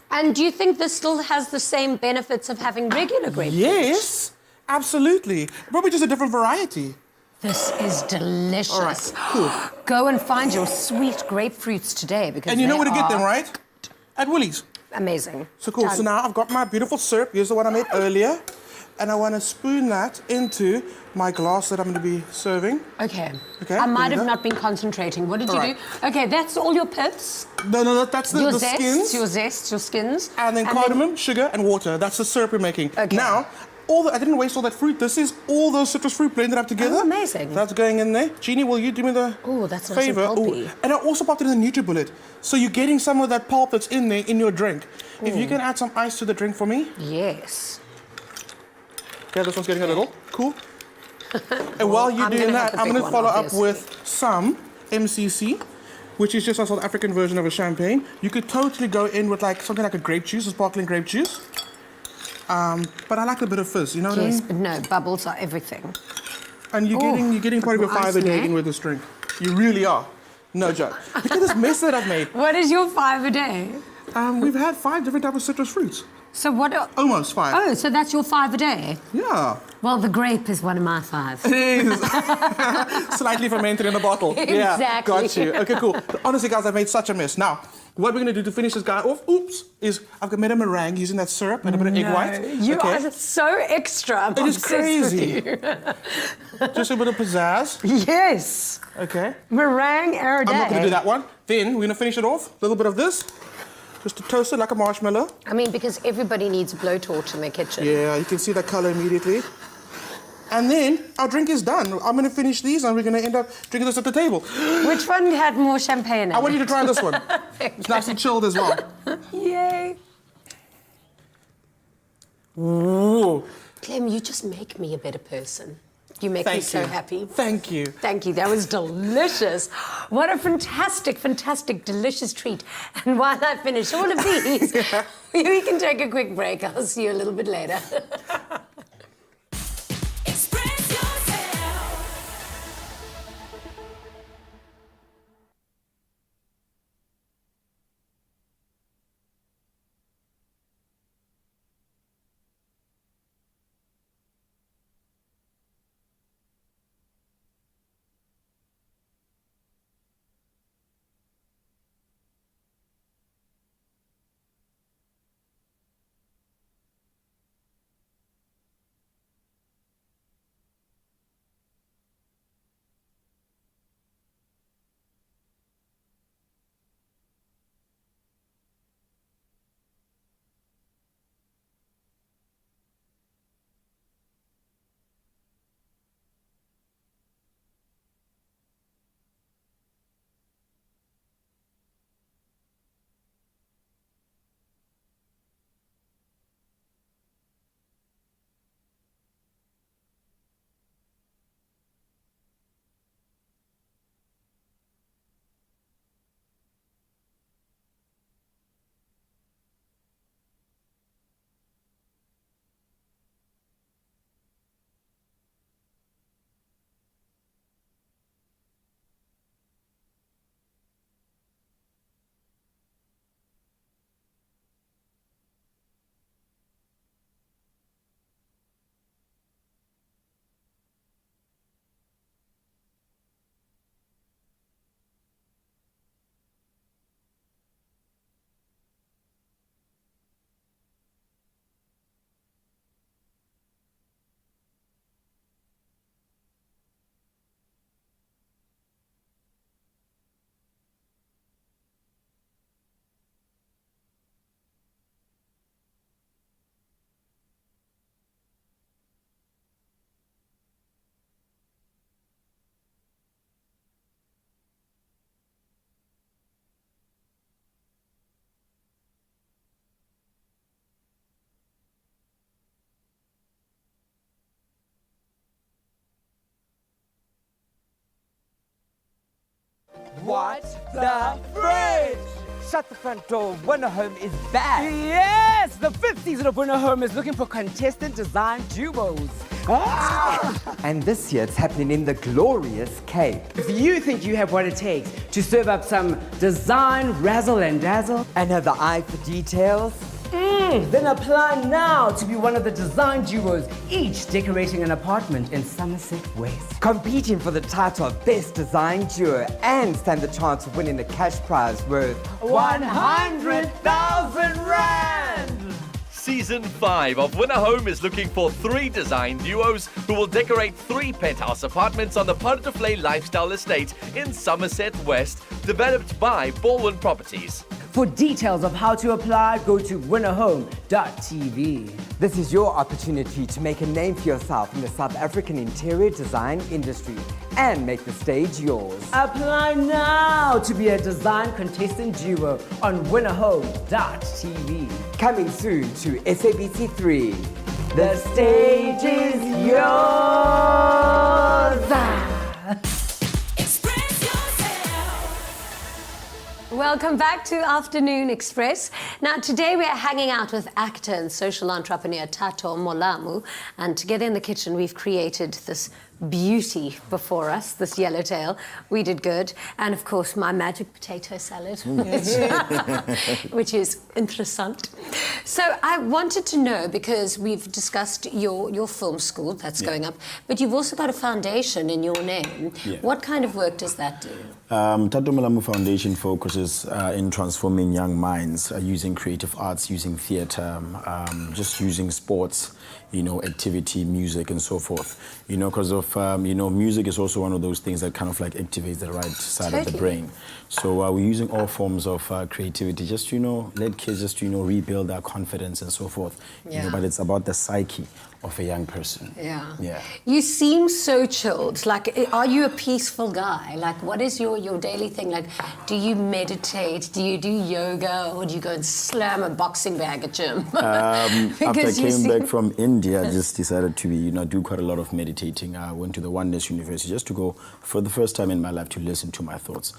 And do you think this still has the same benefits of having regular grapefruit?
Yes, absolutely. Probably just a different variety.
This is delicious.
All right, cool.
Go and find your sweet grapefruits today, because
And you know where to get them, right? At Woolies.
Amazing.
So cool. So now I've got my beautiful syrup. Here's the one I made earlier. And I want to spoon that into my glass that I'm going to be serving.
Okay.
Okay.
I might have not been concentrating. What did you do? Okay, that's all your pips.
No, that's the skins.
Your zest, your skins.
And then cardamom, sugar, and water. That's the syrup we're making.
Okay.
Now, I didn't waste all that fruit. This is all those citrus fruit blended up together.
Oh, amazing.
That's going in there. Jeannie, will you do me the
that's nice
favor?
and pulpy.
And I also popped it in the NutriBullet. So you're getting some of that pulp that's in there in your drink. If you can add some ice to the drink for me.
Yes.
Okay, this one's getting a little. Cool. And while you're doing that, I'm going to follow up with some MCC, which is just a South African version of a champagne. You could totally go in with something like a grape juice, a sparkling grape juice. But I like a bit of fizz, you know what I mean?
Yes, but no, bubbles are everything.
And you're getting part of your five a day in with this drink. You really are. No joke. Look at this mess that I've made.
What is your 5 a day?
We've had 5 different types of citrus fruits.
So what?
Almost 5.
Oh, so that's your 5 a day?
Yeah.
Well, the grape is one of my 5.
It is. Slightly fermented in a bottle.
Exactly.
Yeah, got you. Okay, cool. Honestly, guys, I've made such a mess. Now, what we're going to do to finish this guy off, is I've made a meringue using that syrup and a bit of egg white.
You are so extra.
It is crazy. Just a bit of pizzazz.
Yes.
Okay.
Meringue every day.
I'm not going to do that one. Then we're going to finish it off. A little bit of this. Just to toast it like a marshmallow.
I mean, because everybody needs a blowtorch in their kitchen.
Yeah, you can see that color immediately. And then our drink is done. I'm going to finish these and we're going to end up drinking this at the table.
Which one had more champagne in it?
I want you to try this one. It's nice and chilled as well.
Yay.
Ooh.
Clem, you just make me a better person. You make me so happy.
Thank you.
Thank you. That was delicious. What a fantastic, fantastic, delicious treat. And while I finish all of these, we can take a quick break. I'll see you a little bit later.
What the fridge? Shut the front door, Winter Home is back. Yes, the 5th season of Winter Home is looking for contestant design duos. And this year it's happening in the glorious Cape. If you think you have what it takes to serve up some design razzle and dazzle and have the eye for details, then apply now to be one of the design duos, each decorating an apartment in Somerset West. Competing for the title of Best Design Duo and stand the chance of winning the cash prize worth 100,000 Rand!
Season 5 of Winner Home is looking for 3 design duos who will decorate 3 penthouse apartments on the Portoflay Lifestyle Estate in Somerset West, developed by Baldwin Properties.
For details of how to apply, go to winnerhome.tv. This is your opportunity to make a name for yourself in the South African interior design industry and make the stage yours. Apply now to be a design contestant duo on winnerhome.tv. Coming soon to SABC3. The stage is yours!
Welcome back to Afternoon Express. Now, today we are hanging out with actor and social entrepreneur Thato Molamu, and together in the kitchen we've created this beauty before us, this yellowtail. We did good. And of course, my magic potato salad, which is interessant. So I wanted to know, because we've discussed your film school that's going up, but you've also got a foundation in your name. What kind of work does that do?
Thato Molamu Foundation focuses in transforming young minds using creative arts, using theatre, just using sports, activity, music, and so forth. Because of music is also one of those things that kind of like activates the right side of the brain. So we're using all forms of creativity, just let kids just rebuild their confidence and so forth. But it's about the psyche of a young person. Yeah.
You seem so chilled. Like, are you a peaceful guy? Like, what is your daily thing? Like, do you meditate? Do you do yoga? Or do you go and slam a boxing bag at gym?
After I came back from India, I just decided to do quite a lot of meditating. I went to the Oneness University just to go, for the first time in my life, to listen to my thoughts.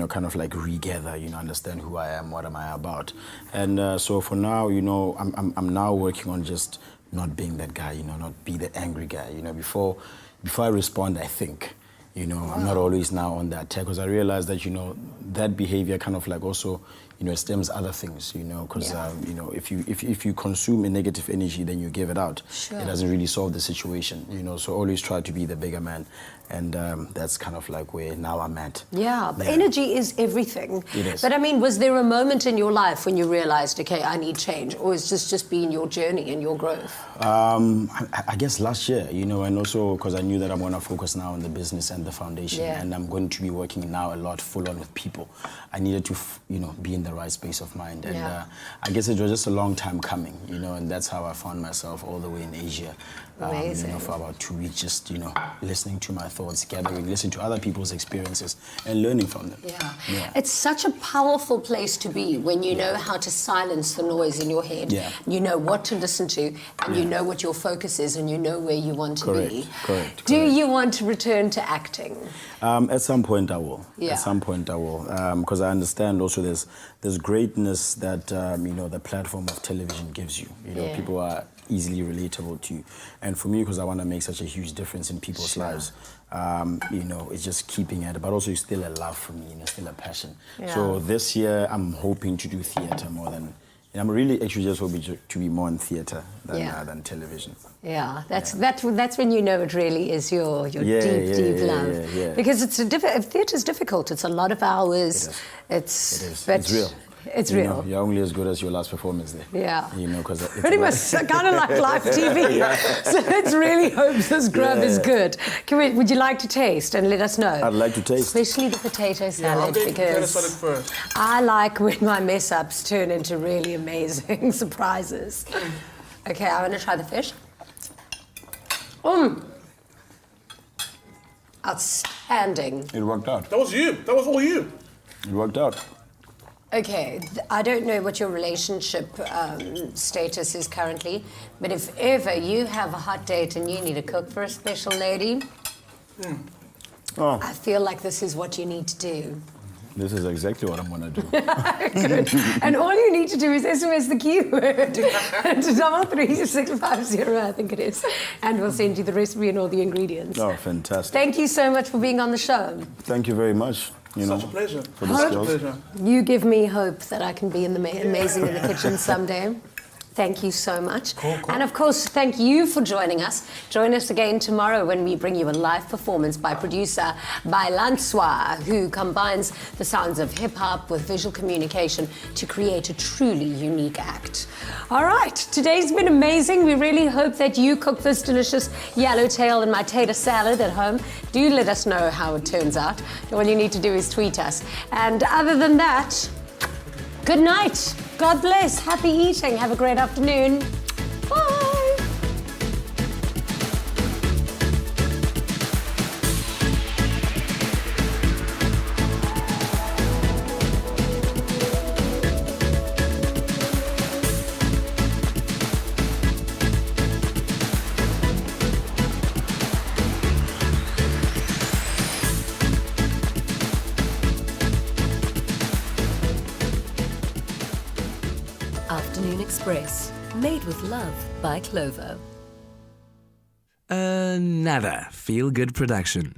Kind of like regather, understand who I am, what am I about. And so for now, I'm now working on just not being that guy, not be the angry guy. Before I respond, I think. I'm not always now on that attack, because I realize that, that behavior kind of like also, stems other things, because, if you consume a negative energy, then you give it out. It doesn't really solve the situation, so always try to be the bigger man. And that's kind of like where now I'm at.
But energy is everything.
It is.
But I mean, was there a moment in your life when you realized, okay, I need change? Or is this just been your journey and your growth?
I guess last year, and also because I knew that I'm going to focus now on the business and the foundation. And I'm going to be working now a lot full on with people. I needed to, be in the right space of mind. And I guess it was just a long time coming, and that's how I found myself all the way in Asia. For about 2 weeks, just, listening to my thoughts, gathering, listening to other people's experiences and learning from them.
It's such a powerful place to be when you know how to silence the noise in your head. You know what to listen to, and you know what your focus is, and you know where you want to be.
Correct.
Do you want to return to acting?
At some point I will. At some point I will. Because I understand also there's greatness that, the platform of television gives you. People are easily relatable to you. And for me, because I want to make such a huge difference in people's lives, it's just keeping it, but also it's still a love for me, still a passion. So this year, I'm hoping to do theatre more than, I'm really actually just hoping to be more in theatre than television.
That's when you know it really is your deep love. Because theatre's difficult. It's a lot of hours.
It is. It's real.
It's real.
You're only as good as your last performance there.
Because pretty much kind of like live TV. So let's really hope this grub is good. Would you like to taste and let us know?
I'd like to taste.
Especially the potato salad, because I like when my mess ups turn into really amazing surprises. Okay, I want to try the fish. Outstanding.
It worked out.
That was you. That was all you.
It worked out.
Okay, I don't know what your relationship status is currently, but if ever you have a hot date and you need to cook for a special lady,
Oh,
I feel like this is what you need to do.
this is exactly what I'm going to do.
Good. And all you need to do is SMS the keyword to 33650, I think it is. And we'll send you the recipe and all the ingredients.
Oh, fantastic.
Thank you so much for being on the show.
Thank you very much.
Such a pleasure.
For the
Such a
skills.
pleasure.
You give me hope that I can be in the amazing in the kitchen someday. Thank you so much.
Cool.
And of course, thank you for joining us. Join us again tomorrow when we bring you a live performance by producer Bailanswa, who combines the sounds of hip-hop with visual communication to create a truly unique act. All right, today's been amazing. We really hope that you cook this delicious yellowtail and my tater salad at home. Do let us know how it turns out. All you need to do is tweet us. And other than that, good night. God bless. Happy eating. Have a great afternoon. Bye.
Afternoon Express. Made with love by Clover.
Another feel-good production.